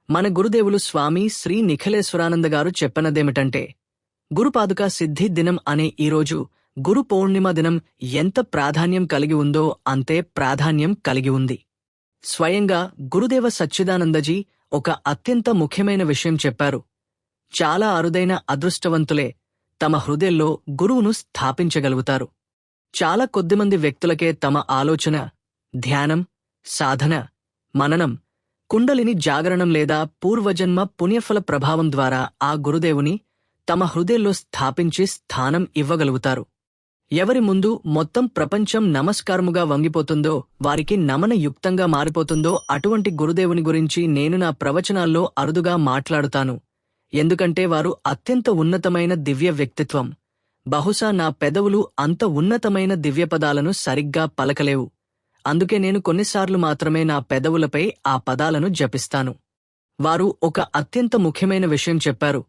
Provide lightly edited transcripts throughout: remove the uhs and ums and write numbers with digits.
మన గురుదేవులు స్వామి శ్రీ నిఖిలేశ్వరానంద గారు చెప్పనదేమిటంటే, గురుపాదుకా సిద్ధి దినం అనే ఈరోజు గురు పౌర్ణిమ దినం ఎంత ప్రాధాన్యం కలిగి ఉందో అంతే ప్రాధాన్యం కలిగి ఉంది. స్వయంగా గురుదేవ సచ్చిదానందజీ ఒక అత్యంత ముఖ్యమైన విషయం చెప్పారు. చాలా అరుదైన అదృష్టవంతులే తమ హృదయంలో గురువును స్థాపించగలుగుతారు. చాలా కొద్దిమంది వ్యక్తులకే తమ ఆలోచన, ధ్యానం, సాధన, మననం, కుండలిని జాగరణం లేదా పూర్వజన్మ పుణ్యఫల ప్రభావం ద్వారా ఆ గురుదేవుని తమ హృదయంలో స్థాపించి స్థానం ఇవ్వగలుగుతారు. ఎవరి ముందు మొత్తం ప్రపంచం నమస్కారముగా వంగిపోతుందో, వారికి నమనయుక్తంగా మారిపోతుందో అటువంటి గురుదేవుని గురించి నేను నా ప్రవచనాల్లో అరుదుగా మాట్లాడుతాను. ఎందుకంటే వారు అత్యంత ఉన్నతమైన దివ్య వ్యక్తిత్వం. బహుశా నా పెదవులు అంత ఉన్నతమైన దివ్యపదాలను సరిగ్గా పలకలేవు. అందుకే నేను కొన్నిసార్లు మాత్రమే నా పెదవులపై ఆ పదాలను జపిస్తాను. వారు ఒక అత్యంత ముఖ్యమైన విషయం చెప్పారు.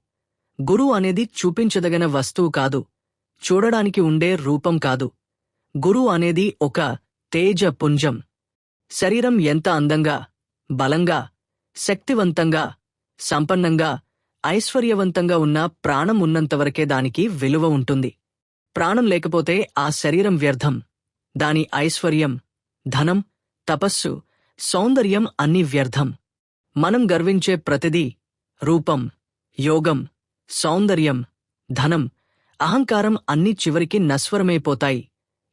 గురువు అనేది చూపించదగిన వస్తువు కాదు, చూడడానికి ఉండే రూపం కాదు. గురువు అనేది ఒక తేజపుంజం. శరీరం ఎంత అందంగా, బలంగా, శక్తివంతంగా, సంపన్నంగా, ఐశ్వర్యవంతంగా ఉన్నా ప్రాణం ఉన్నంతవరకే దానికి విలువ ఉంటుంది. ప్రాణం లేకపోతే ఆ శరీరం వ్యర్థం. దాని ఐశ్వర్యం, ధనం, తపస్సు, సౌందర్యం అన్నీ వ్యర్థం. మనం గర్వించే ప్రతిదీ, రూపం, యోగం, సౌందర్యం, ధనం, అహంకారం అన్నీ చివరికి నశ్వరమైపోతాయి.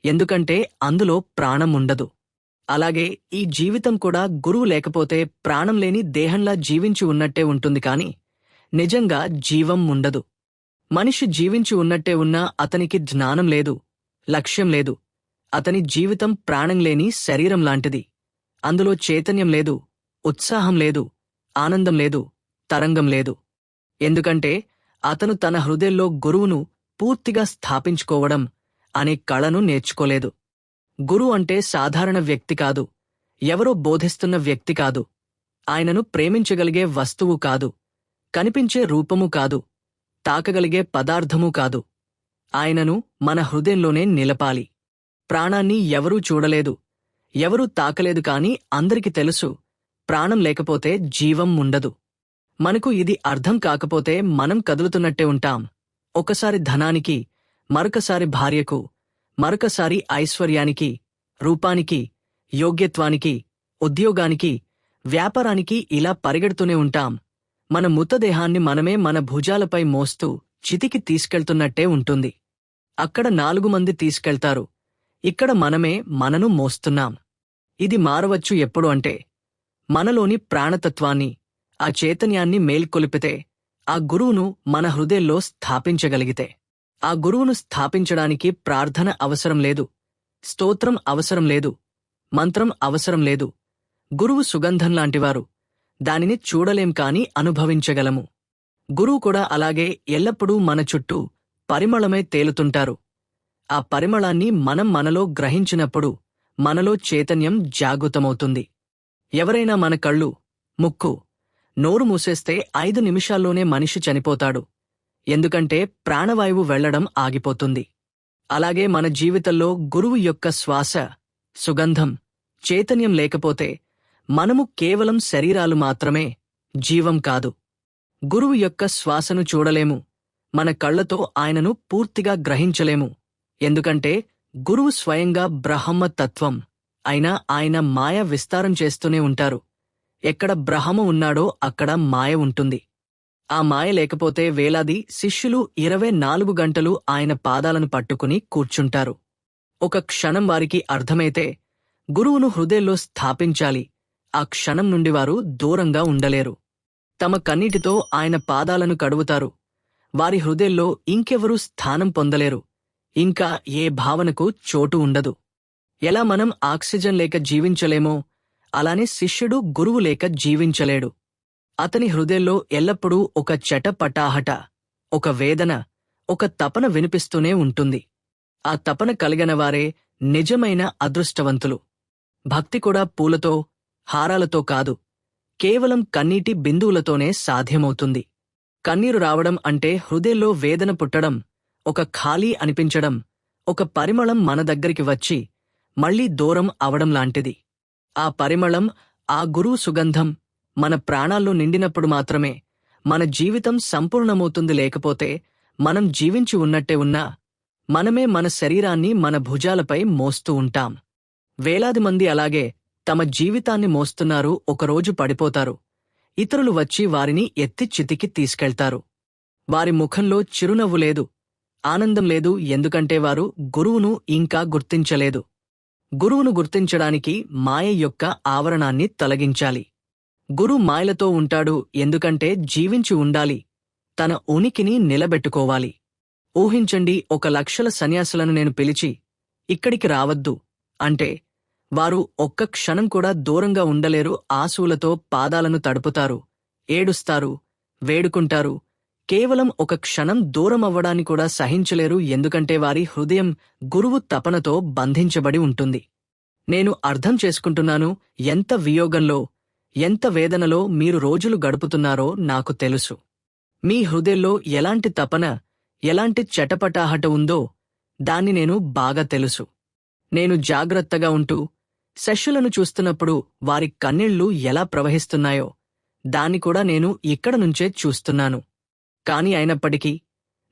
ఎందుకంటే అందులో ప్రాణం ఉండదు. అలాగే ఈ జీవితం కూడా గురువు లేకపోతే ప్రాణం లేని దేహంలా జీవించి ఉన్నట్టే ఉంటుంది కాని నిజంగా జీవం ఉండదు. మనిషి జీవించి ఉన్నట్టే ఉన్నా అతనికి జ్ఞానం లేదు, లక్ష్యం లేదు. అతని జీవితం ప్రాణం లేని శరీరం లాంటిది. అందులో చైతన్యం లేదు, ఉత్సాహం లేదు, ఆనందం లేదు, తరంగం లేదు. ఎందుకంటే అతను తన హృదయంలో గురువును పూర్తిగా స్థాపించుకోవడం అనే కళను నేర్చుకోలేదు. గురువు అంటే సాధారణ వ్యక్తి కాదు, ఎవరో బోధిస్తున్న వ్యక్తి కాదు, ఆయనను ప్రేమించగలిగే వస్తువు కాదు, కనిపించే రూపము కాదు, తాకగలిగే పదార్థమూ కాదు. ఆయనను మన హృదయంలోనే నిలపాలి. ప్రాణాన్ని ఎవరూ చూడలేదు, ఎవరూ తాకలేదు, కాని అందరికి తెలుసు, ప్రాణం లేకపోతే జీవం ఉండదు. మనకు ఇది అర్థం కాకపోతే మనం కదులుతున్నట్టే ఉంటాం. ఒకసారి ధనానికి, మరొకసారి భార్యకు, మరొకసారి ఐశ్వర్యానికి, రూపానికి, యోగ్యత్వానికి, ఉద్యోగానికి, వ్యాపారానికి ఇలా పరిగెడుతూనే ఉంటాం. మన మృతదేహాన్ని మనమే మన భుజాలపై మోస్తూ చితికి తీసుకెళ్తున్నట్టే ఉంటుంది. అక్కడ 4 మంది తీసుకెళ్తారు, ఇక్కడ మనమే మనను మోస్తున్నాం. ఇది మారవచ్చు ఎప్పుడు అంటే, మనలోని ప్రాణతత్వాన్ని, ఆ చైతన్యాన్ని మేల్కొలిపితే, ఆ గురువును మన హృదయంలో స్థాపించగలిగితే. ఆ గురువును స్థాపించడానికి ప్రార్థన అవసరం లేదు, స్తోత్రం అవసరం లేదు, మంత్రం అవసరం లేదు. గురువు సుగంధం లాంటివారు. దానిని చూడలేం కాని అనుభవించగలము. గురువు కూడా అలాగే ఎల్లప్పుడూ మన చుట్టూ పరిమళమై తేలుతుంటారు. ఆ పరిమళాన్ని మనం మనలో గ్రహించినప్పుడు మనలో చైతన్యం జాగృతమవుతుంది. ఎవరైనా మన కళ్ళు, ముక్కు, నోరు మూసేస్తే 5 నిమిషాల్లోనే మనిషి చనిపోతాడు. ఎందుకంటే ప్రాణవాయువు వెళ్లడం ఆగిపోతుంది. అలాగే మన జీవితంలో గురువు యొక్క శ్వాస, సుగంధం, చైతన్యం లేకపోతే మనము కేవలం శరీరాలు మాత్రమే, జీవం కాదు. గురువు యొక్క శ్వాసను చూడలేము, మన కళ్లతో ఆయనను పూర్తిగా గ్రహించలేము. ఎందుకంటే గురువు స్వయంగా బ్రహ్మతత్వం. అయినా ఆయన మాయ విస్తారం చేస్తూనే ఉంటారు. ఎక్కడ బ్రహ్మ ఉన్నాడో అక్కడ మాయ ఉంటుంది. ఆ మాయ లేకపోతే వేలాది శిష్యులు 24 గంటలు ఆయన పాదాలను పట్టుకుని కూర్చుంటారు. ఒక క్షణం వారికి అర్థమైతే గురువును హృదయంలో స్థాపించాలి, ఆ క్షణం నుండి వారు దూరంగా ఉండలేరు. తమ కన్నీటితో ఆయన పాదాలను కడుగుతారు. వారి హృదయంలో ఇంకెవరూ స్థానం పొందలేరు. ఇంకా ఏ భావనకు చోటు ఉండదు. ఎలా మనం ఆక్సిజన్ లేక జీవించలేమో అలానే శిష్యుడు గురువు లేక జీవించలేడు. అతని హృదయంలో ఎల్లప్పుడూ ఒక చటపటాహట, ఒక వేదన, ఒక తపన వినిపిస్తూనే ఉంటుంది. ఆ తపన కలిగినవారే నిజమైన అదృష్టవంతులు. భక్తి కూడా పూలతో, హారాలతో కాదు, కేవలం కన్నీటి బిందువులతోనే సాధ్యమవుతుంది. కన్నీరు రావడం అంటే హృదయంలో వేదన పుట్టడం, ఒక ఖాళీ అనిపించడం, ఒక పరిమళం మన దగ్గరికి వచ్చి మళ్లీ దూరం అవడం లాంటిది. ఆ పరిమళం, ఆ గురువు సుగంధం మన ప్రాణాల్లో నిండినప్పుడు మాత్రమే మన జీవితం సంపూర్ణమవుతుంది. లేకపోతే మనం జీవించి ఉన్నట్టే ఉన్నా మనమే మన శరీరాన్ని మన భుజాలపై మోస్తూ ఉంటాం. వేలాది మంది అలాగే తమ జీవితాన్ని మోస్తున్నారు. ఒకరోజు పడిపోతారు. ఇతరులు వచ్చి వారిని ఎత్తి చితికి తీసుకెళ్తారు. వారి ముఖంలో చిరునవ్వు లేదు, ఆనందం లేదు. ఎందుకంటే వారు గురువును ఇంకా గుర్తించలేదు. గురువును గుర్తించడానికి మాయ యొక్క ఆవరణాన్ని తొలగించాలి. గురువు మాయలతో ఉంటాడు. ఎందుకంటే జీవించి ఉండాలి, తన ఉనికిని నిలబెట్టుకోవాలి. ఊహించండి, 1,00,000 సన్యాసులను నేను పిలిచి ఇక్కడికి రావద్దు అంటే వారు ఒక్క క్షణం కూడా దూరంగా ఉండలేరు. ఆశువులతో పాదాలను తడుపుతారు, ఏడుస్తారు, వేడుకుంటారు. కేవలం ఒక క్షణం దూరమవ్వడాన్ని కూడా సహించలేరు. ఎందుకంటే వారి హృదయం గురువు తపనతో బంధించబడి ఉంటుంది. నేను అర్థం చేసుకుంటున్నాను. ఎంత వియోగంలో, ఎంత వేదనలో మీరు రోజులు గడుపుతున్నారో నాకు తెలుసు. మీ హృదయంలో ఎలాంటి తపన, ఎలాంటి చటపటాహట ఉందో దాన్ని నేను బాగా తెలుసు. నేను జాగ్రత్తగా ఉంటూ శిష్యులను చూస్తున్నప్పుడు వారి కన్నీళ్లు ఎలా ప్రవహిస్తున్నాయో దాన్ని కూడా నేను ఇక్కడ నుంచే చూస్తున్నాను. కాని అయినప్పటికీ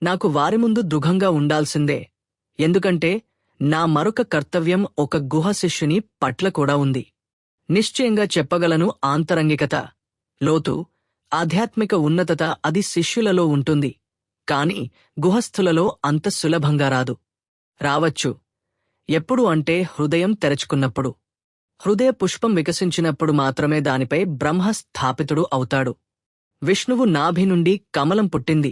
నాకు వారి ముందు దృఢంగా ఉండాల్సిందే. ఎందుకంటే నా మరొక కర్తవ్యం ఒక గుహ శిష్యుని పట్ల కూడా ఉంది. నిశ్చయంగా చెప్పగలను, ఆంతరంగికత, లోతు, ఆధ్యాత్మిక ఉన్నతత అది శిష్యులలో ఉంటుంది. కాని గుహస్థులలో అంత సులభంగా రాదు. రావచ్చు. ఎప్పుడు అంటే హృదయం తెరచుకున్నప్పుడు. హృదయ పుష్పం వికసించినప్పుడు మాత్రమే దానిపై బ్రహ్మ స్థాపితుడు అవుతాడు. విష్ణువు నాభి నుండి కమలం పుట్టింది,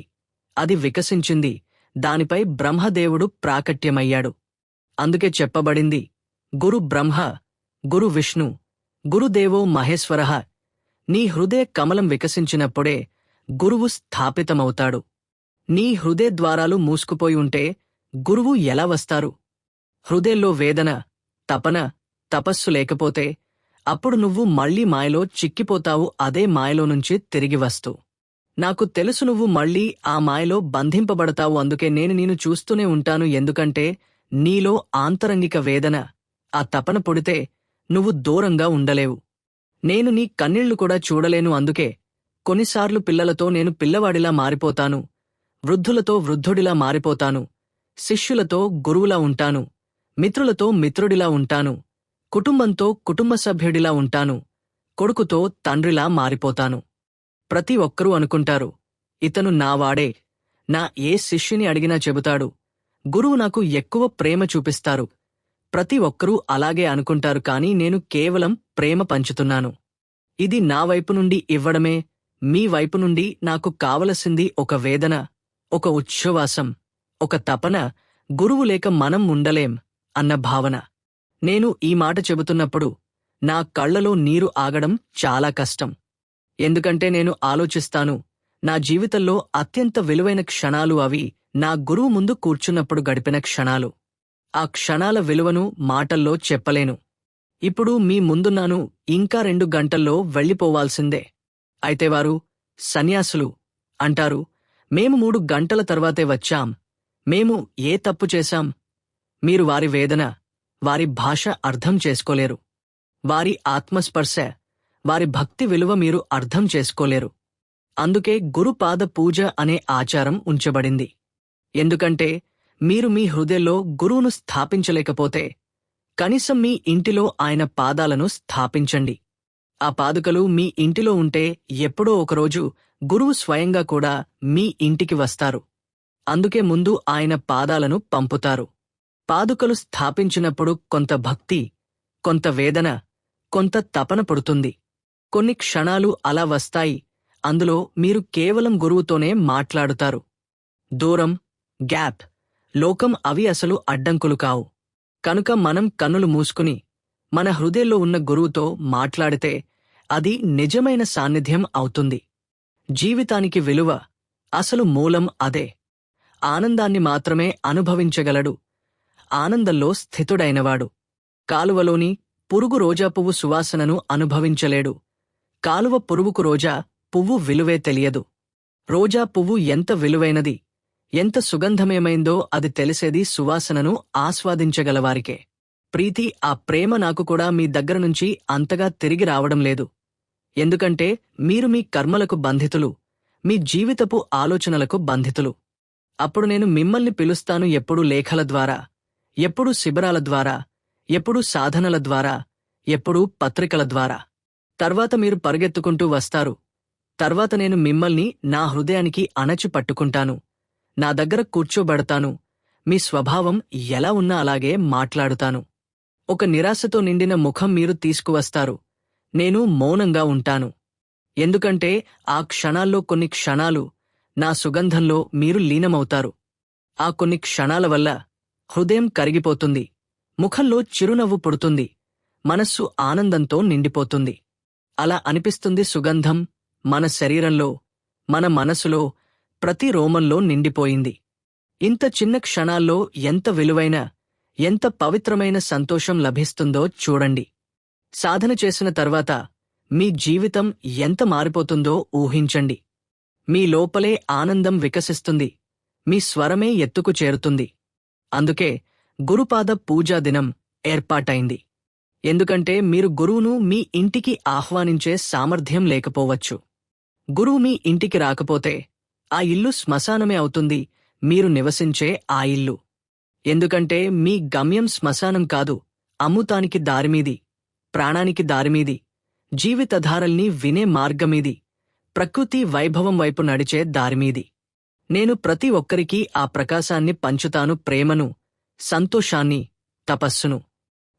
అది వికసించింది, దానిపై బ్రహ్మదేవుడు ప్రాకట్యమయ్యాడు. అందుకే చెప్పబడింది, గురు బ్రహ్మ, గురు విష్ణు, గురుదేవో మహేశ్వరః. నీ హృదయ కమలం వికసించినప్పుడే గురువు స్థాపితమవుతాడు. నీ హృదయ ద్వారాలు మూసుకుపోయి ఉంటే గురువు ఎలా వస్తారు? హృదయంలో వేదన, తపన, తపస్సు లేకపోతే అప్పుడు నువ్వు మళ్లీ మాయలో చిక్కిపోతావు. అదే మాయలో నుంచి తిరిగి వస్తూ నాకు తెలుసు నువ్వు మళ్లీ ఆ మాయలో బంధింపబడతావు. అందుకే నేను నిన్ను చూస్తూనే ఉంటాను. ఎందుకంటే నీలో ఆంతరంగిక వేదన, ఆ తపన పుడితే నువ్వు దూరంగా ఉండలేవు. నేను నీ కన్నీళ్లు కూడా చూడలేను. అందుకే కొన్నిసార్లు పిల్లలతో నేను పిల్లవాడిలా మారిపోతాను, వృద్ధులతో వృద్ధుడిలా మారిపోతాను, శిష్యులతో గురువులా ఉంటాను, మిత్రులతో మిత్రుడిలా ఉంటాను, కుటుంబంతో కుటుంబ సభ్యుడిలా ఉంటాను, కొడుకుతో తండ్రిలా మారిపోతాను. ప్రతి ఒక్కరూ అనుకుంటారు, ఇతను నావాడే, నా ఏ శిష్యుని అడిగినా చెబుతాడు, గురువు నాకు ఎక్కువ ప్రేమ చూపిస్తారు. ప్రతి ఒక్కరూ అలాగే అనుకుంటారు. కాని నేను కేవలం ప్రేమ పంచుతున్నాను. ఇది నా వైపు నుండి ఇవ్వడమే. మీ వైపు నుండి నాకు కావలసింది ఒక వేదన, ఒక ఉచ్ఛ్వాసం, ఒక తపన. గురువు లేక మనం ఉండలేం అన్న భావన. నేను ఈ మాట చెబుతున్నప్పుడు నా కళ్లలో నీరు ఆగడం చాలా కష్టం. ఎందుకంటే నేను ఆలోచిస్తాను, నా జీవితంలో అత్యంత విలువైన క్షణాలు అవి నా గురువు ముందు కూర్చున్నప్పుడు గడిపిన క్షణాలు. ఆ క్షణాల విలువను మాటల్లో చెప్పలేను. ఇప్పుడు మీ ముందున్నాను, ఇంకా 2 గంటల్లో వెళ్ళిపోవాల్సిందే. అయితే వారు, సన్యాసులు, అంటారు, మేము 3 గంటల తర్వాతే వచ్చాం, మేము ఏ తప్పు చేశాం? మీరు వారి వేదన, వారి భాష అర్థం చేసుకోలేరు. వారి ఆత్మస్పర్శ, వారి భక్తి విలువ మీరు అర్థం చేసుకోలేరు. అందుకే గురుపాద పూజ అనే ఆచారం ఉంచబడింది. ఎందుకంటే మీరు మీ హృదయంలో గురువును స్థాపించలేకపోతే కనీసం మీ ఇంటిలో ఆయన పాదాలను స్థాపించండి. ఆ పాదుకలు మీ ఇంటిలో ఉంటే ఎప్పుడో ఒకరోజు గురువు స్వయంగా కూడా మీ ఇంటికి వస్తారు. అందుకే ముందు ఆయన పాదాలను పంపుతారు. పాదుకలు స్థాపించినప్పుడు కొంత భక్తి, కొంత వేదన, కొంత తపన పుడుతుంది. కొన్ని క్షణాలు అలా వస్తాయి. అందులో మీరు కేవలం గురువుతోనే మాట్లాడుతారు. దూరం, గ్యాప్, లోకం అవి అసలు అడ్డంకులు కావు. కనుక మనం కన్నులు మూసుకుని మన హృదయంలో ఉన్న గురువుతో మాట్లాడితే అది నిజమైన సాన్నిధ్యం అవుతుంది. జీవితానికి విలువ, అసలు మూలం అదే. ఆనందాన్ని మాత్రమే అనుభవించగలడు ఆనందంలో స్థితుడైనవాడు. కాలువలోని పురుగు రోజా పువ్వు సువాసనను అనుభవించలేడు. కాలువ పురుగుకు రోజా పువ్వు విలువే తెలియదు. రోజా పువ్వు ఎంత విలువైనది, ఎంత సుగంధమేమైందో అది తెలిసేది సువాసనను ఆస్వాదించగలవారికే. ప్రీతి, ఆ ప్రేమ నాకు కూడా మీ దగ్గర నుంచి అంతగా తిరిగి రావడం లేదు. ఎందుకంటే మీరు మీ కర్మలకు బంధితులు, మీ జీవితపు ఆలోచనలకు బంధితులు. అప్పుడు నేను మిమ్మల్ని పిలుస్తాను, ఎప్పుడు లేఖల ద్వారా, ఎప్పుడు శిబిరాల ద్వారా, ఎప్పుడు సాధనల ద్వారా, ఎప్పుడు పత్రికల ద్వారా. తర్వాత మీరు పరుగెత్తుకుంటూ వస్తారు. తర్వాత నేను మిమ్మల్ని నా హృదయానికి అణచి పట్టుకుంటాను, నా దగ్గర కూర్చోబెడతాను. మీ స్వభావం ఎలా ఉన్నా అలాగే మాట్లాడుతాను. ఒక నిరాశతో నిండిన ముఖం మీరు తీసుకువస్తారు. నేను మౌనంగా ఉంటాను. ఎందుకంటే ఆ క్షణాల్లో కొన్ని క్షణాలు నా సుగంధంలో మీరు లీనమవుతారు. ఆ కొన్ని క్షణాల వల్ల హృదయం కరిగిపోతుంది, ముఖంలో చిరునవ్వు పుడుతుంది, మనస్సు ఆనందంతో నిండిపోతుంది. అలా అనిపిస్తుంది సుగంధం మన శరీరంలో, మన మనసులో, ప్రతి రోమంలో నిండిపోయింది. ఇంత చిన్న క్షణాల్లో ఎంత విలువైన, ఎంత పవిత్రమైన సంతోషం లభిస్తుందో చూడండి. సాధన చేసిన తర్వాత మీ జీవితం ఎంత మారిపోతుందో ఊహించండి. మీ లోపలే ఆనందం వికసిస్తుంది, మీ స్వరమే ఎత్తుకు చేరుతుంది. అందుకే గురుపాద పూజా దినం ఏర్పాటైంది. ఎందుకంటే మీరు గురువును మీ ఇంటికి ఆహ్వానించే సామర్థ్యం లేకపోవచ్చు. గురువు మీ ఇంటికి రాకపోతే ఆ ఇల్లు శ్మశానమే అవుతుంది, మీరు నివసించే ఆ ఇల్లు. ఎందుకంటే మీ గమ్యం శ్మశానం కాదు, అమృతానికి దారిమీది, ప్రాణానికి దారిమీది, జీవితధారల్ని వినే మార్గమీది, ప్రకృతి వైభవం వైపు నడిచే దారిమీది. నేను ప్రతి ఒక్కరికీ ఆ ప్రకాశాన్ని పంచుతాను, ప్రేమను, సంతోషాన్ని, తపస్సును.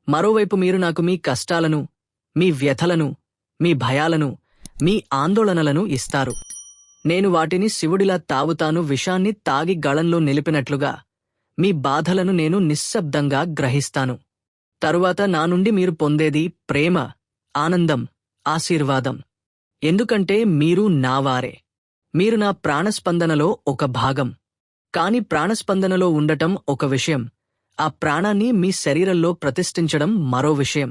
మరోవైపు మీరు నాకు మీ కష్టాలను, మీ వ్యథలను, మీ భయాలను, మీ ఆందోళనలను ఇస్తారు. నేను వాటిని శివుడిలా తాగుతాను, విషాన్ని తాగి గళంలో నిలిపినట్లుగా. మీ బాధలను నేను నిశ్శబ్దంగా గ్రహిస్తాను. తరువాత నా నుండి మీరు పొందేది ప్రేమ, ఆనందం, ఆశీర్వాదం. ఎందుకంటే మీరు నావారే. మీరు నా ప్రాణస్పందనలో ఒక భాగం. కాని ప్రాణస్పందనలో ఉండటం ఒక విషయం, ఆ ప్రాణాన్ని మీ శరీరంలో ప్రతిష్ఠించడం మరో విషయం.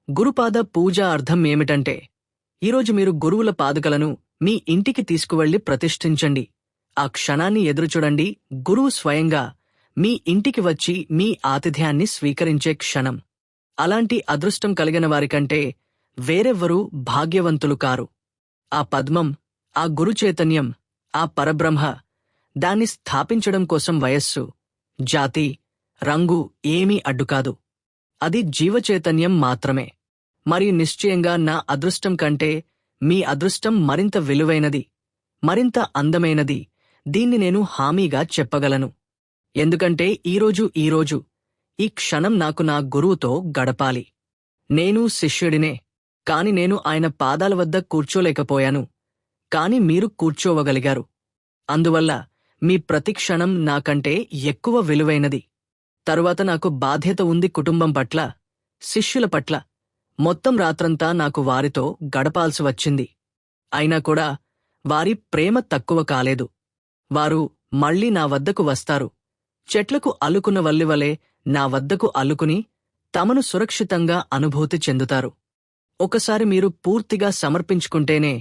గురుపాద పూజ అర్థం ఏమిటంటే, ఈరోజు మీరు గురువుల పాదుకలను మీ ఇంటికి తీసుకువెళ్లి ప్రతిష్ఠించండి. ఆ క్షణాన్ని ఎదురుచూడండి. గురువు స్వయంగా మీ ఇంటికి వచ్చి మీ ఆతిథ్యాన్ని స్వీకరించే క్షణం. అలాంటి అదృష్టం కలిగిన వారికంటే వేరెవ్వరూ భాగ్యవంతులు కారు. ఆ పద్మం, ఆ గురుచైతన్యం, ఆ పరబ్రహ్మ, దాన్ని స్థాపించడం కోసం వయస్సు, జాతి, రంగు ఏమీ అడ్డుకాదు. అది జీవచైతన్యం మాత్రమే. మరియు నిశ్చయంగా నా అదృష్టం కంటే మీ అదృష్టం మరింత విలువైనది, మరింత అందమైనది. దీన్ని నేను హామీగా చెప్పగలను. ఎందుకంటే ఈరోజు ఈ క్షణం నాకు నా గురువుతో గడపాలి. నేను శిష్యుడినే, కాని నేను ఆయన పాదాల వద్ద కూర్చోలేకపోయాను. కాని మీరు కూర్చోవగలిగారు. అందువల్ల మీ ప్రతి క్షణం నాకంటే ఎక్కువ విలువైనది. తరువాత నాకు బాధ్యత ఉంది, కుటుంబం పట్ల, శిష్యుల పట్ల. మొత్తం రాత్రంతా నాకు వారితో గడపాల్సి వచ్చింది. అయినా కూడా వారి ప్రేమ తక్కువ కాలేదు. వారు మళ్ళీ నా వద్దకు వస్తారు. చెట్లకు అల్లుకున్న వల్లివలే నా వద్దకు అల్లుకుని తమను సురక్షితంగా అనుభూతి చెందుతారు. ఒకసారి మీరు పూర్తిగా సమర్పించుకుంటేనే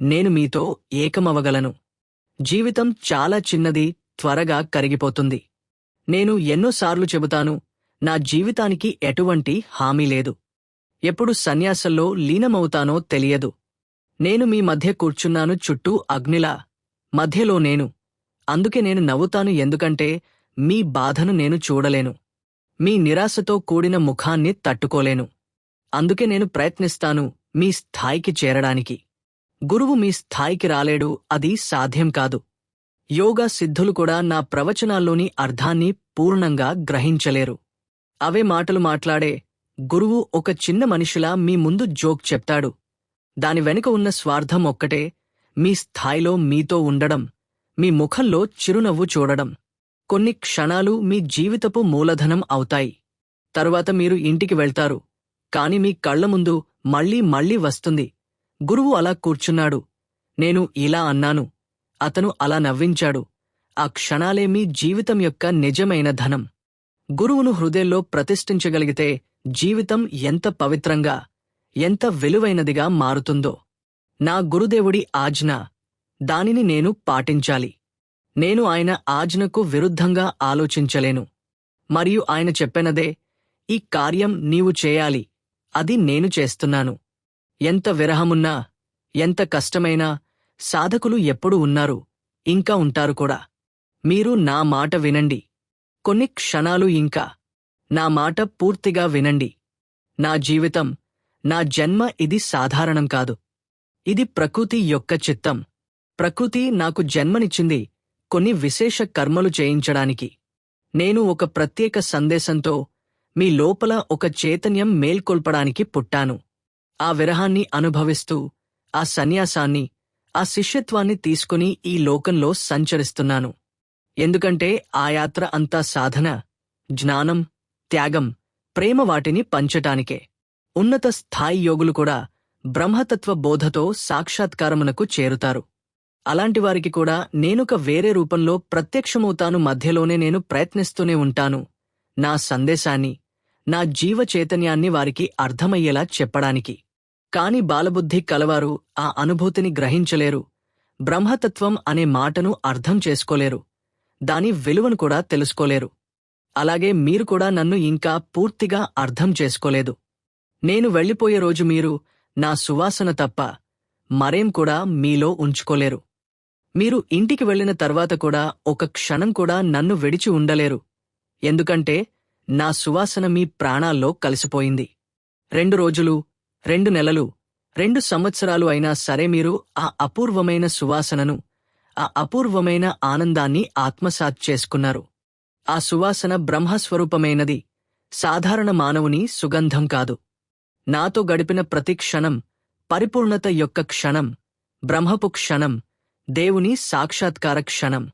నేను మీతో ఏకమవగలను. జీవితం చాలా చిన్నది, త్వరగా కరిగిపోతుంది. నేను ఎన్నోసార్లు చెబుతాను, నా జీవితానికి ఎటువంటి హామీ లేదు. ఎప్పుడు సన్యాసంలో లీనమవుతానో తెలియదు. నేను మీ మధ్య కూర్చున్నాను, చుట్టూ అగ్నిలా, మధ్యలో నేను. అందుకే నేను నవ్వుతాను, ఎందుకంటే మీ బాధను నేను చూడలేను. మీ నిరాశతో కూడిన ముఖాన్ని తట్టుకోలేను. అందుకే నేను ప్రయత్నిస్తాను మీ స్థాయికి చేరడానికి. గురువు మీ స్థాయికి రాలేడు, అది సాధ్యం కాదు. యోగా సిద్ధులు కూడా నా ప్రవచనాల్లోని అర్థాన్ని పూర్ణంగా గ్రహించలేరు. అవే మాటలు మాట్లాడే గురువు ఒక చిన్న మనిషిలా మీ ముందు జోక్ చెప్తాడు. దాని వెనుక ఉన్న స్వార్థం ఒక్కటే, మీ స్థాయిలో మీతో ఉండడం, మీ ముఖంలో చిరునవ్వు చూడడం. కొన్ని క్షణాలు మీ జీవితపు మూలధనం అవుతాయి. తరువాత మీరు ఇంటికి వెళ్తారు. కాని మీ కళ్ల ముందు మళ్ళీ వస్తుంది, గురువు అలా కూర్చున్నాడు, నేను ఇలా అన్నాను, అతను అలా నవ్వించాడు. ఆ క్షణాలే మీ జీవితం యొక్క నిజమైన ధనం. గురువును హృదయంలో ప్రతిష్ఠించగలిగితే జీవితం ఎంత పవిత్రంగా, ఎంత విలువైనదిగా మారుతుందో. నా గురుదేవుడి ఆజ్ఞ, దానిని నేను పాటించాలి. నేను ఆయన ఆజ్ఞకు విరుద్ధంగా ఆలోచించలేను. మరియు ఆయన చెప్పెనదే, ఈ కార్యం నీవు చేయాలి, అది నేను చేస్తున్నాను. ఎంత విరహమున్నా, ఎంత కష్టమైనా సాధకులు ఎప్పుడు ఉన్నారు, ఇంకా ఉంటారు కూడా. మీరు నా మాట వినండి. కొన్ని క్షణాలు ఇంకా నా మాట పూర్తిగా వినండి. నా జీవితం, నా జన్మ ఇది సాధారణం కాదు. ఇది ప్రకృతి యొక్క చిత్తం. ప్రకృతి నాకు జన్మనిచ్చింది కొన్ని విశేష కర్మలు చేయించడానికి. నేను ఒక ప్రత్యేక సందేశంతో మీ లోపల ఒక చైతన్యం మేల్కొల్పడానికి పుట్టాను. ఆ విరహాన్ని అనుభవిస్తూ, ఆ సన్యాసాన్ని, ఆ శిష్యత్వాన్ని తీసుకుని ఈ లోకంలో సంచరిస్తున్నాను. ఎందుకంటే ఆ యాత్ర అంతా సాధన, జ్ఞానం, త్యాగం, ప్రేమ వాటిని పంచటానికే. ఉన్నత స్థాయి యోగులు కూడా బ్రహ్మతత్వ బోధతో సాక్షాత్కారమునకు చేరుతారు. అలాంటివారికి కూడా నేనొక వేరే రూపంలో ప్రత్యక్షమవుతాను. మధ్యలోనే నేను ప్రయత్నిస్తూనే ఉంటాను నా సందేశాన్ని, నా జీవ చైతన్యాన్ని వారికి అర్థమయ్యేలా చెప్పడానికి. కాని బాలబుద్ధి కలవారు ఆ అనుభూతిని గ్రహించలేరు. బ్రహ్మతత్వం అనే మాటను అర్థం చేసుకోలేరు. దాని విలువను కూడా తెలుసుకోలేరు. అలాగే మీరు కూడా నన్ను ఇంకా పూర్తిగా అర్థం చేసుకోలేదు. నేను వెళ్ళిపోయే రోజు మీరు నా సువాసన తప్ప మరేం కూడా మీలో ఉంచుకోలేరు. మీరు ఇంటికి వెళ్ళిన తర్వాత కూడా ఒక క్షణం కూడా నన్ను విడిచి ఉండలేరు. ఎందుకంటే నా సువాసన మీ ప్రాణాల్లో కలిసిపోయింది. 2 రోజులు, 2 నెలలు, 2 సంవత్సరాలు అయినా సరే మీరు ఆ అపూర్వమైన సువాసనను, ఆ అపూర్వమైన ఆనందాన్ని ఆత్మసాత్ చేసుకున్నారు. ఆ సువాసన బ్రహ్మస్వరూపమైనది, సాధారణ మానవుని సుగంధం కాదు. నాతో గడిపిన ప్రతి క్షణం పరిపూర్ణత యొక్క క్షణం, బ్రహ్మపు క్షణం, దేవుని సాక్షాత్కార క్షణం.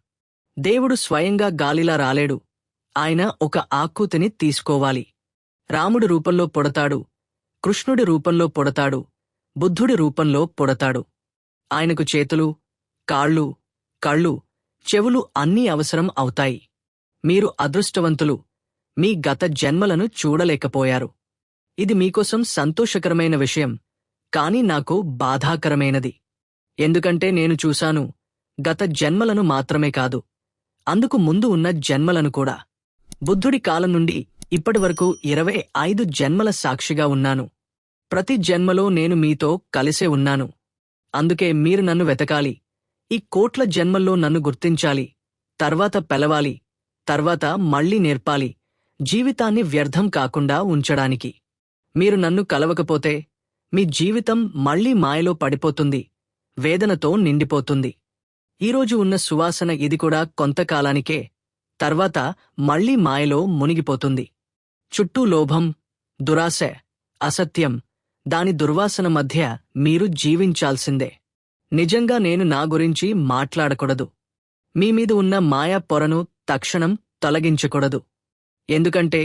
దేవుడు స్వయంగా గాలిలా రాలేడు. ఆయన ఒక ఆకృతిని తీసుకోవాలి. రాముడి రూపంలో పుడతాడు, కృష్ణుడి రూపంలో పుడతాడు, బుద్ధుడి రూపంలో పుడతాడు. ఆయనకు చేతులు, కాళ్ళు, కళ్ళు, చెవులు అన్నీ అవసరం అవుతాయి. మీరు అదృష్టవంతులు, మీ గత జన్మలను చూడలేకపోయారు. ఇది మీకోసం సంతోషకరమైన విషయం, కాని నాకు బాధాకరమైనది. ఎందుకంటే నేను చూశాను గత జన్మలను మాత్రమే కాదు, అందుకు ముందు ఉన్న జన్మలను కూడా. బుద్ధుడి కాలం నుండి ఇప్పటివరకు 25 జన్మల సాక్షిగా ఉన్నాను. ప్రతి జన్మలో నేను మీతో కలిసే ఉన్నాను. అందుకే మీరు నన్ను వెతకాలి. ఈ కోట్ల జన్మల్లో నన్ను గుర్తించాలి, తర్వాత పెలవాలి, తర్వాత మళ్లీ నేర్పాలి, జీవితాన్ని వ్యర్థం కాకుండా ఉంచడానికి. మీరు నన్ను కలవకపోతే మీ జీవితం మళ్లీ మాయలో పడిపోతుంది, వేదనతో నిండిపోతుంది. ఈరోజు ఉన్న సువాసన ఇది కూడా కొంతకాలానికే, తర్వాత మళ్లీ మాయలో మునిగిపోతుంది. చుట్టూ లోభం, దురాశ, అసత్యం, దాని దుర్వాసన మధ్య మీరు జీవించాల్సిందే. నిజంగా నేను నా గురించి మాట్లాడకూడదు. మీమీద ఉన్న మాయా పొరను తక్షణం తొలగించకూడదు. ఎందుకంటే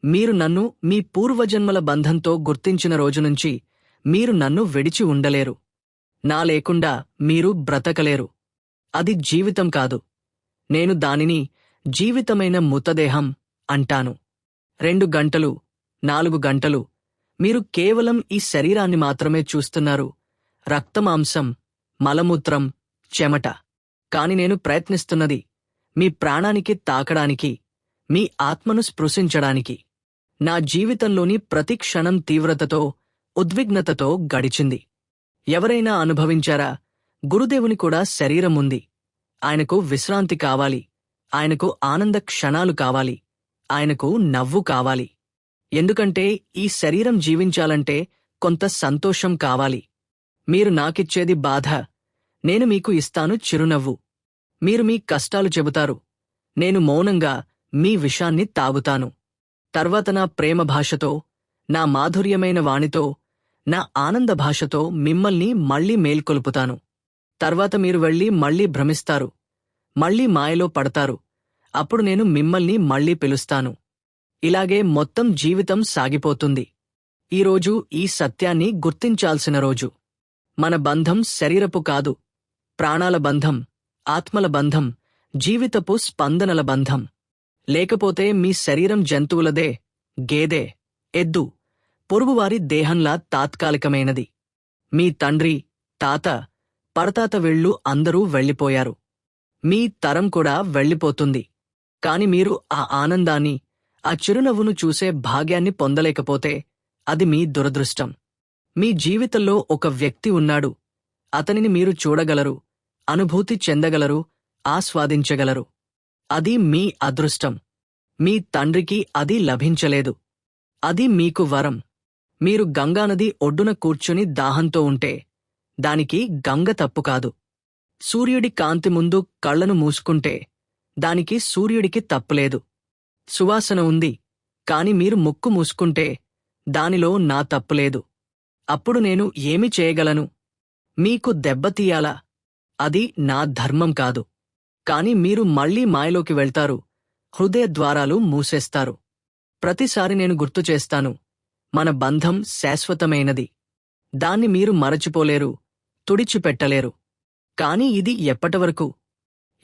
మీరు నన్ను మీ పూర్వజన్మల బంధంతో గుర్తించిన రోజునుంచి మీరు నన్ను విడిచి ఉండలేరు. నా లేకుండా మీరు బ్రతకలేరు. అది జీవితం కాదు. నేను దానిని జీవితమైన మృతదేహం అంటాను. 2 గంటలు, 4 గంటలు మీరు కేవలం ఈ శరీరాన్ని మాత్రమే చూస్తున్నారు, రక్తమాంసం, మలమూత్రం, చెమట. కాని నేను ప్రయత్నిస్తున్నది మీ ప్రాణానికి తాకడానికి, మీ ఆత్మను స్పృశించడానికి. నా జీవితంలోని ప్రతి క్షణం తీవ్రతతో, ఉద్విగ్నతతో గడిచింది. ఎవరైనా అనుభవించారా? గురుదేవుని కూడా శరీరం ఉంది. ఆయనకు విశ్రాంతి కావాలి, ఆయనకు ఆనంద క్షణాలు కావాలి, ఆయనకు నవ్వు కావాలి. ఎందుకంటే ఈ శరీరం జీవించాలంటే కొంత సంతోషం కావాలి. మీరు నాకిచ్చేది బాధ, నేను మీకు ఇస్తాను చిరునవ్వు. మీరు మీ కష్టాలు చెబుతారు, నేను మౌనంగా మీ విషాన్ని తాగుతాను. తర్వాత నా ప్రేమ భాషతో, నా మాధుర్యమైన వాణితో, నా ఆనంద భాషతో మిమ్మల్ని మళ్లీ మేల్కొల్పుతాను. తర్వాత మీరు వెళ్ళి మళ్లీ భ్రమిస్తారు, మళ్లీ మాయలో పడతారు. అప్పుడు నేను మిమ్మల్ని మళ్లీ పిలుస్తాను. ఇలాగే మొత్తం జీవితం సాగిపోతుంది. ఈరోజు ఈ సత్యాన్ని గుర్తించాల్సిన రోజు. మన బంధం శరీరపు కాదు, ప్రాణాల బంధం, ఆత్మల బంధం, జీవితపు స్పందనల బంధం. లేకపోతే మీ శరీరం జంతువులదే, గేదె, ఎద్దు, పొరుగువారి దేహంలా తాత్కాలికమైనది. మీ తండ్రి, తాత, పరతాత వీళ్ళు అందరూ వెళ్ళిపోయారు. మీ తరం కూడా వెళ్ళిపోతుంది. కాని మీరు ఆ ఆనందాన్ని, ఆ చిరునవ్వును చూసే భాగ్యాన్ని పొందలేకపోతే అది మీ దురదృష్టం. మీ జీవితంలో ఒక వ్యక్తి ఉన్నాడు, అతనిని మీరు చూడగలరు, అనుభూతి చెందగలరు, ఆస్వాదించగలరు. అది మీ అదృష్టం. మీ తండ్రికి అది లభించలేదు. అది మీకు వరం. మీరు గంగానది ఒడ్డున కూర్చుని దాహంతో ఉంటే దానికి గంగ తప్పు కాదు. సూర్యుడి కాంతి ముందు కళ్లను మూసుకుంటే దానికి సూర్యుడికి తప్పులేదు. సువాసన ఉంది, కాని మీరు ముక్కు మూసుకుంటే దానిలో నా తప్పులేదు. అప్పుడు నేను ఏమి చేయగలను? మీకు దెబ్బతీయాలా? అది నా ధర్మం కాదు. కాని మీరు మళ్లీ మాయలోకి వెళ్తారు, హృదయ ద్వారాలు మూసేస్తారు. ప్రతిసారి నేను గుర్తుచేస్తాను, మన బంధం శాశ్వతమైనది. దాన్ని మీరు మరచిపోలేరు, తుడిచిపెట్టలేరు. కాని ఇది ఎప్పటివరకు?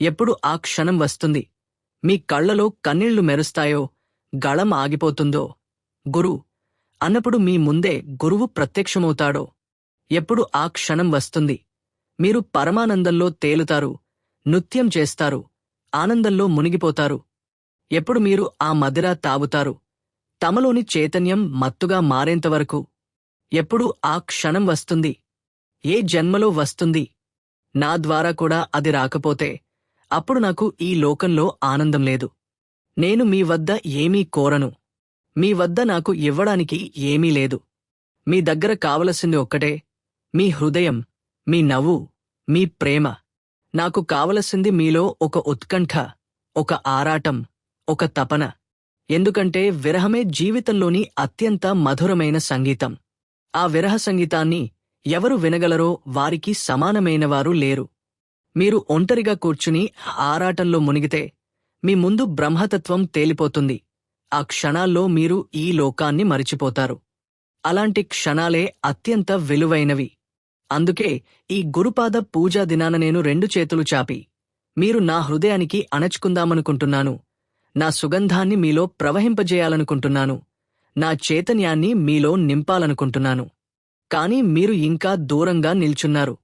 ఎప్పుడు ఆ క్షణం వస్తుంది, మీ కళ్లలో కన్నీళ్లు మెరుస్తాయో, గళం ఆగిపోతుందో, గురు అన్నప్పుడు మీ ముందే గురువు ప్రత్యక్షమవుతాడో, ఎప్పుడు ఆ క్షణం వస్తుంది, మీరు పరమానందంలో తేలుతారు, నృత్యం చేస్తారు, ఆనందంలో మునిగిపోతారు. ఎప్పుడు మీరు ఆ మదిర తాగుతారు, తమలోని చైతన్యం మత్తుగా మారేంతవరకు? ఎప్పుడు ఆ క్షణం వస్తుంది? ఏ జన్మలో వస్తుంది? నా ద్వారా కూడా అది రాకపోతే అప్పుడు నాకు ఈ లోకంలో ఆనందం లేదు. నేను మీ వద్ద ఏమీ కోరను. మీ వద్ద నాకు ఇవ్వడానికి ఏమీ లేదు. మీ దగ్గర కావలసింది ఒక్కటే, మీ హృదయం, మీ నవ్వు, మీ ప్రేమ. నాకు కావలసింది మీలో ఒక ఉత్కంఠ, ఒక ఆరాటం, ఒక తపన. ఎందుకంటే విరహమే జీవితంలోని అత్యంత మధురమైన సంగీతం. ఆ విరహ సంగీతాన్ని ఎవరు వినగలరో వారికి సమానమైనవారు లేరు. మీరు ఒంటరిగా కూర్చుని ఆరాటంలో మునిగితే మీ ముందు బ్రహ్మతత్వం తేలిపోతుంది. ఆ క్షణాల్లో మీరు ఈ లోకాన్ని మరిచిపోతారు. అలాంటి క్షణాలే అత్యంత విలువైనవి. అందుకే ఈ గురుపాద పూజా దినాన నేను 2 చేతులు చాపి మీరు నా హృదయానికి అణచుకుందామనుకుంటున్నాను. నా సుగంధాన్ని మీలో ప్రవహింపజేయాలనుకుంటున్నాను. నా చైతన్యాన్ని మీలో నింపాలనుకుంటున్నాను. కాని మీరు ఇంకా దూరంగా నిల్చున్నారు.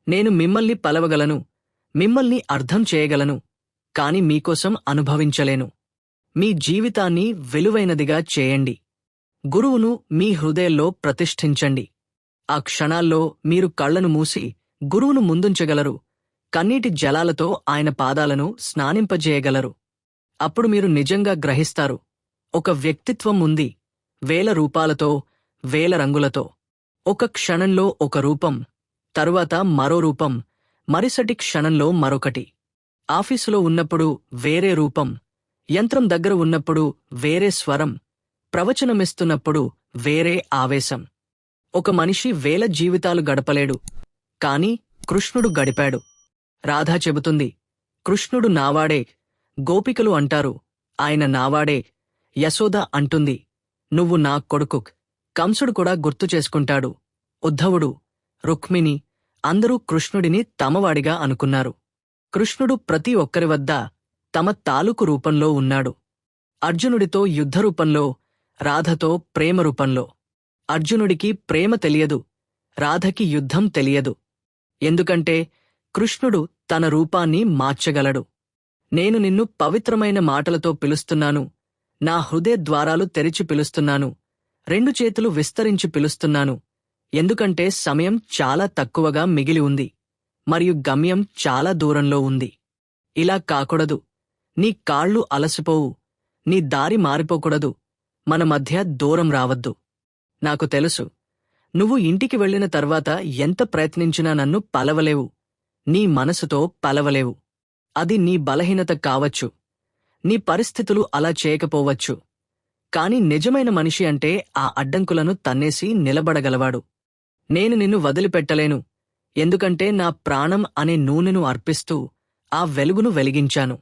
నేను మిమ్మల్ని పలవగలను, మిమ్మల్ని అర్థం చేయగలను, కాని మీకోసం అనుభవించలేను. మీ జీవితాన్ని విలువైనదిగా చేయండి. గురువును మీ హృదయంలో ప్రతిష్ఠించండి. ఆ క్షణాల్లో మీరు కళ్లను మూసి గురువును ముందుంచగలరు. కన్నీటి జలాలతో ఆయన పాదాలను స్నానింపజేయగలరు. అప్పుడు మీరు నిజంగా గ్రహిస్తారు, ఒక వ్యక్తిత్వం ఉంది, 1000 రూపాలతో, 1000 రంగులతో. ఒక క్షణంలో ఒక రూపం, తరువాత మరో రూపం, మరుసటి క్షణంలో మరొకటి. ఆఫీసులో ఉన్నప్పుడు వేరే రూపం, యంత్రం దగ్గర ఉన్నప్పుడు వేరే స్వరం, ప్రవచనమిస్తున్నప్పుడు వేరే ఆవేశం. ఒక మనిషి 1000 జీవితాలు గడపలేడు, కాని కృష్ణుడు గడిపాడు. రాధ చెబుతుంది, కృష్ణుడు నావాడే. గోపికలు అంటారు, ఆయన నావాడే. యశోద అంటుంది, నువ్వు నా కొడుకు. కంసుడు కూడా గుర్తు చేసుకుంటాడు. ఉద్ధవుడు, రుక్మిణి అందరూ కృష్ణుడిని తమవాడిగా అనుకున్నారు. కృష్ణుడు ప్రతి ఒక్కరి వద్ద తమ తాలూకు రూపంలో ఉన్నాడు. అర్జునుడితో యుద్ధరూపంలో, రాధతో ప్రేమ రూపంలో. అర్జునుడికి ప్రేమ తెలియదు, రాధకి యుద్ధం తెలియదు. ఎందుకంటే కృష్ణుడు తన రూపాన్ని మార్చగలడు. నేను నిన్ను పవిత్రమైన మాటలతో పిలుస్తున్నాను. నా హృదయ ద్వారాలు తెరిచి పిలుస్తున్నాను. 2 చేతులు విస్తరించి పిలుస్తున్నాను. ఎందుకంటే సమయం చాలా తక్కువగా మిగిలి ఉంది, మరియు గమ్యం చాలా దూరంలో ఉంది. ఇలా కాకూడదు. నీ కాళ్ళు అలసిపోవు, నీ దారి మారిపోకూడదు, మన మధ్య దూరం రావద్దు. నాకు తెలుసు, నువ్వు ఇంటికి వెళ్లిన తర్వాత ఎంత ప్రయత్నించినా నన్ను పలవలేవు, నీ మనసుతో పలవలేవు. అది నీ బలహీనత కావచ్చు, నీ పరిస్థితులు అలా చేయకపోవచ్చు. కాని నిజమైన మనిషి అంటే ఆ అడ్డంకులను తన్నేసి నిలబడగలవాడు. నేను నిన్ను వదిలిపెట్టలేను, ఎందుకంటే నా ప్రాణం అనే నూనెను అర్పిస్తూ ఆ వెలుగును వెలిగించాను.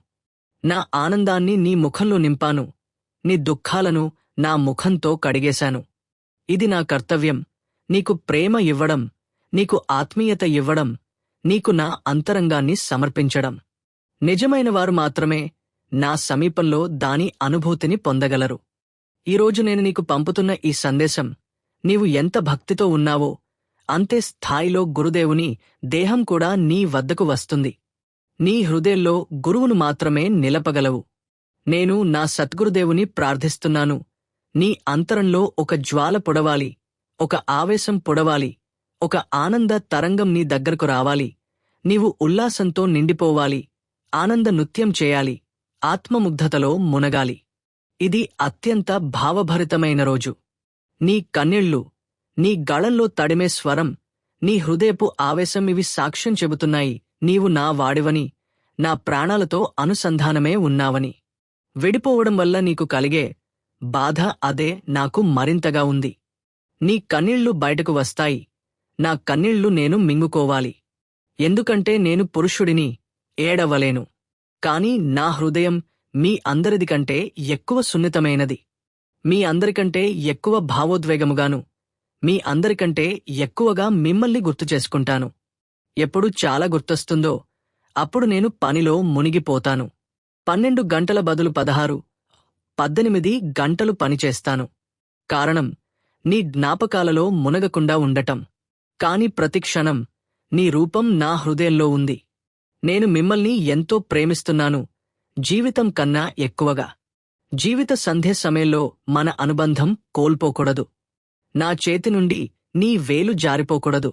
నా ఆనందాన్ని నీ ముఖంలో నింపాను, నీ దుఃఖాలను నా ముఖంతో కడిగేశాను. ఇది నా కర్తవ్యం, నీకు ప్రేమ ఇవ్వడం, నీకు ఆత్మీయత ఇవ్వడం, నీకు నా అంతరంగాన్ని సమర్పించడం. నిజమైనవారు మాత్రమే నా సమీపంలో దాని అనుభూతిని పొందగలరు. ఈరోజు నేను నీకు పంపుతున్న ఈ సందేశం, నీవు ఎంత భక్తితో ఉన్నావో అంతే స్థాయిలో గురుదేవుని దేహం కూడా నీ వద్దకు వస్తుంది. నీ హృదయంలో గురువును మాత్రమే నిలపగలవు. నేను నా సద్గురుదేవుని ప్రార్థిస్తున్నాను, నీ అంతరంలో ఒక జ్వాల పొడవాలి, ఒక ఆవేశం పొడవాలి, ఒక ఆనంద తరంగం నీ దగ్గరకు రావాలి. నీవు ఉల్లాసంతో నిండిపోవాలి. ఆనంద నృత్యం చేయాలి. ఆత్మముగ్ధతలో మునగాలి. ఇది అత్యంత భావభరితమైన రోజు. నీ కన్నీళ్లు, నీ గళంలో తడిమే స్వరం, నీ హృదయపు ఆవేశం ఇవి సాక్ష్యం చెబుతున్నాయి నీవు నా వాడివని, నా ప్రాణాలతో అనుసంధానమే ఉన్నావని. విడిపోవడం వల్ల నీకు కలిగే బాధ అదే నాకు మరింతగా ఉంది. నీ కన్నీళ్లు బయటకు వస్తాయి. నా కన్నీళ్లు నేను మింగుకోవాలి. ఎందుకంటే నేను పురుషుడిని, ఏడవలేను. కాని నా హృదయం మీ అందరిది కంటే ఎక్కువ సున్నితమైనది. మీ అందరికంటే ఎక్కువ భావోద్వేగముగాను, మీ అందరికంటే ఎక్కువగా మిమ్మల్ని గుర్తుచేసుకుంటాను. ఎప్పుడు చాలా గుర్తొస్తుందో అప్పుడు నేను పనిలో మునిగిపోతాను. 12 గంటల బదులు 16, 18 గంటలు పనిచేస్తాను. కారణం నీ జ్ఞాపకాలలో మునగకుండా ఉండటం. కాని ప్రతిక్షణం నీ రూపం నా హృదయంలో ఉంది. నేను మిమ్మల్ని ఎంతో ప్రేమిస్తున్నాను, జీవితం కన్నా ఎక్కువగా. జీవిత సంధ్య సమయంలో మన అనుబంధం కోల్పోకూడదు. నా చేతి నుండి నీ వేలు జారిపోకూడదు.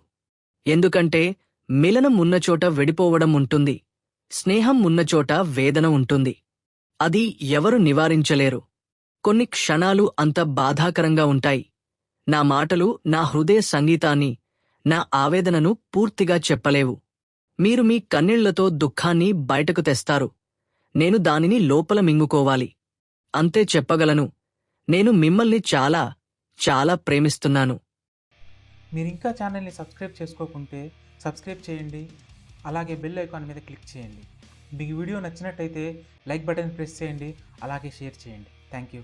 ఎందుకంటే మిలనం ఉన్నచోట విడిపోవడం ఉంటుంది. స్నేహం ఉన్నచోట వేదన ఉంటుంది. అది ఎవరు నివారించలేరు. కొన్ని క్షణాలు అంత బాధాకరంగా ఉంటాయి. నా మాటలు నా హృదయ సంగీతాన్ని, నా ఆవేదనను పూర్తిగా చెప్పలేవు. మీరు మీ కన్నీళ్లతో దుఃఖాన్ని బయటకు తెస్తారు. నేను దానిని లోపల మింగుకోవాలి. అంతే చెప్పగలను. నేను మిమ్మల్ని చాలా చాలా ప్రేమిస్తున్నాను. మీరింకా ఛానల్ని సబ్స్క్రైబ్ చేసుకోకుంటే సబ్స్క్రైబ్ చేయండి. అలాగే బెల్ ఐకాన్ మీద క్లిక్ చేయండి. మీకు వీడియో నచ్చినట్టయితే లైక్ బటన్ ప్రెస్ చేయండి. అలాగే షేర్ చేయండి. Thank you.